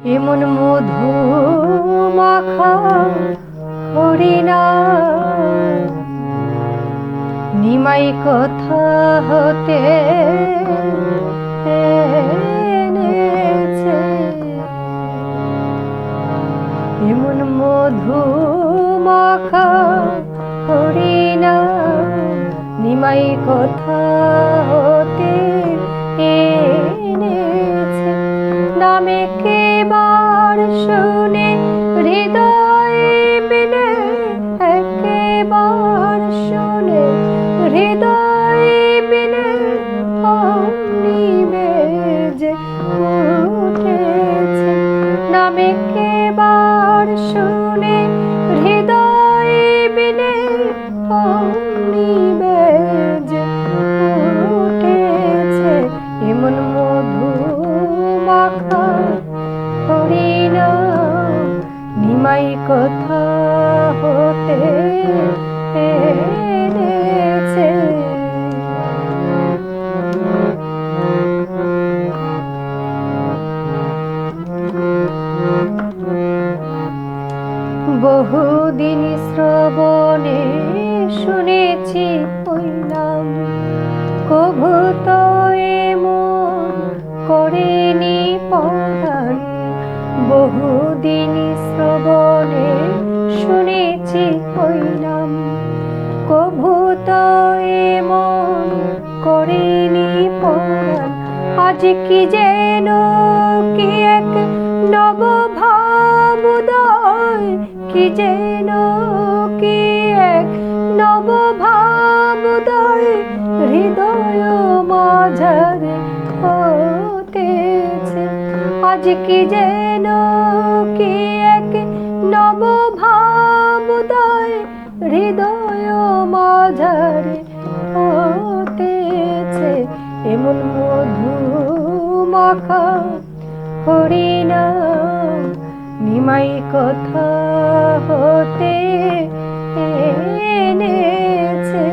এমন মধু মাখা হরিণা নিমাই কথা হতে এনেছে। এমন মধু মাখা হরিণা নিমাই কথা হতে এনেছে। নামে কেবার শুনে হৃদয় বিনে, একেবার শুনে হৃদয় বিনে অমনি বেজে উঠেছে। নামে কেবার শুনে হৃদয় বিনে অমনি বেজে উঠেছে। এমন মধু মাখা হরিণা নিমাই কথা হতে এনেছে। বহুদিন শ্রবণে শুনেছি ওই নাম, কভু তো এমন করেনি পরাণ। বহুদিন শ্রবণে শুনেছি ওই নাম, কভু তো এমন করেনি পরাণ। আজ কি যেন কি এক নব ভাবোদয়, কি যেন কি এক নব ভাবোদয় হৃদয় মাঝারে হতেছে। আজ কি যেন কি এক নব ভাবোদয় হৃদয় মাঝারে হতেছে। এমন মধু মাখা হরিণা নিমাই কথা হতে এনেছে।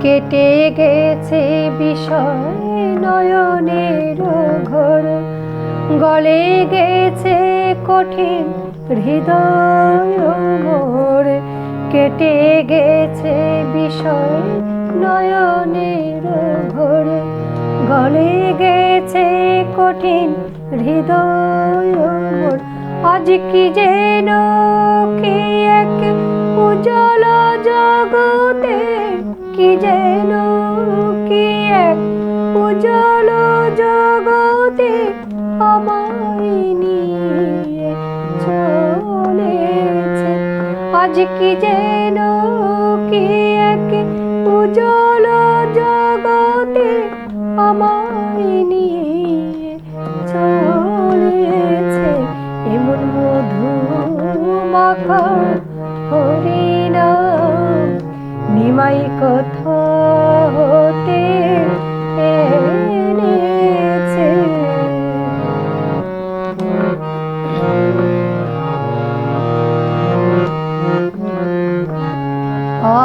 কেটে গেছে বিষয় নয়নের ঘোর, গলে গেছে কঠিন হৃদয় মোর। কেটে গেছে বিষয় নয়নের ঘোর, গলে গেছে কঠিন হৃদয় মোর। আজ কি যেন কি এক উজ্জ্বল জগতে, কি যেন কি এক উজ্জ্বল জগতে আমায় নিয়ে চলেছে। আজ কি যেন কি এক উজ্জ্বল জগতে আমায় নিয়ে চলেছে। এমন মধু মাখা হরিণা নিমাই কথা হতে এনেছে।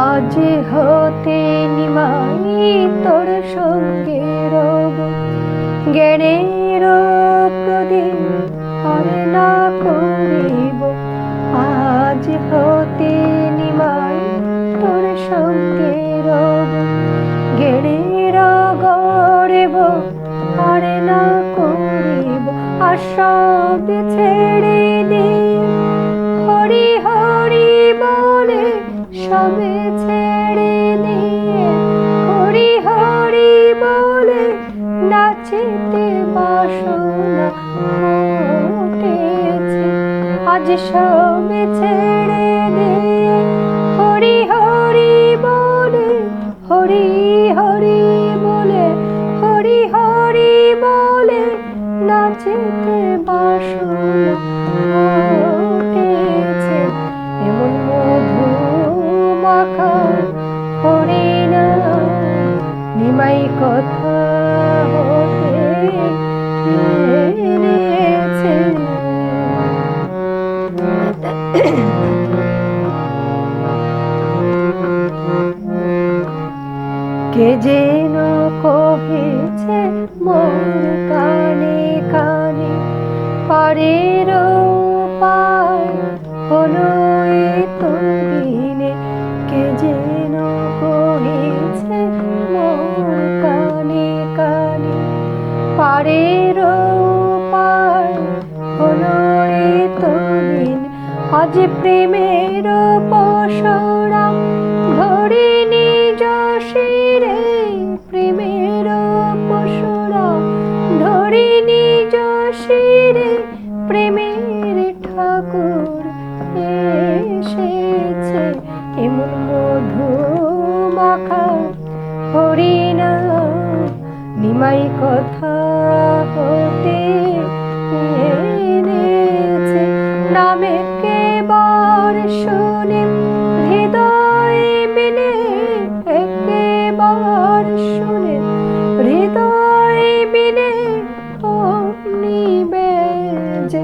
আজ হতে নিমাই তোর সঙ্গে রব, জ্ঞানের প্রদীপ আর না করিব। আজ হতে নিমাই তোর সঙ্গে রব, জ্ঞানের গর্ব আর না করিব। আর সব ছেড়ে দিয়ে হরি হরি বলে, সবে ছেড়ে দিয়ে হরি হরি বলে নাচিতে বাসনা উঠেছে। আজ সবে ছেড়ে দিয়ে হরি হরি বলে, হরি হরি বলে, হরি হরি বলে নাচিতে বাসনা উঠেছে। এমন মধু মাখা হরিণা নিমাই কথা হতে এনেছে। কে যেন কহেছে মোর কানে কানে, পারের পার হলো এতো দিনে। কে যেন কহেছে মোর কানে কানে, পারের পার হলো এতো দিন। আজ প্রেমের পশুরাম ধরে নিজ শিরে, প্রেমের পশুরাম ধরে নিজ শিরে, প্রেমের ঠাকুর এসেছে। এমন মধু মাখা হরিনাম নিমাই কথা হতে এনেছে। নামে কেবার শুনে হৃদয় বিনে, একেবার শুনে হৃদয় বিনে অমনি বেজে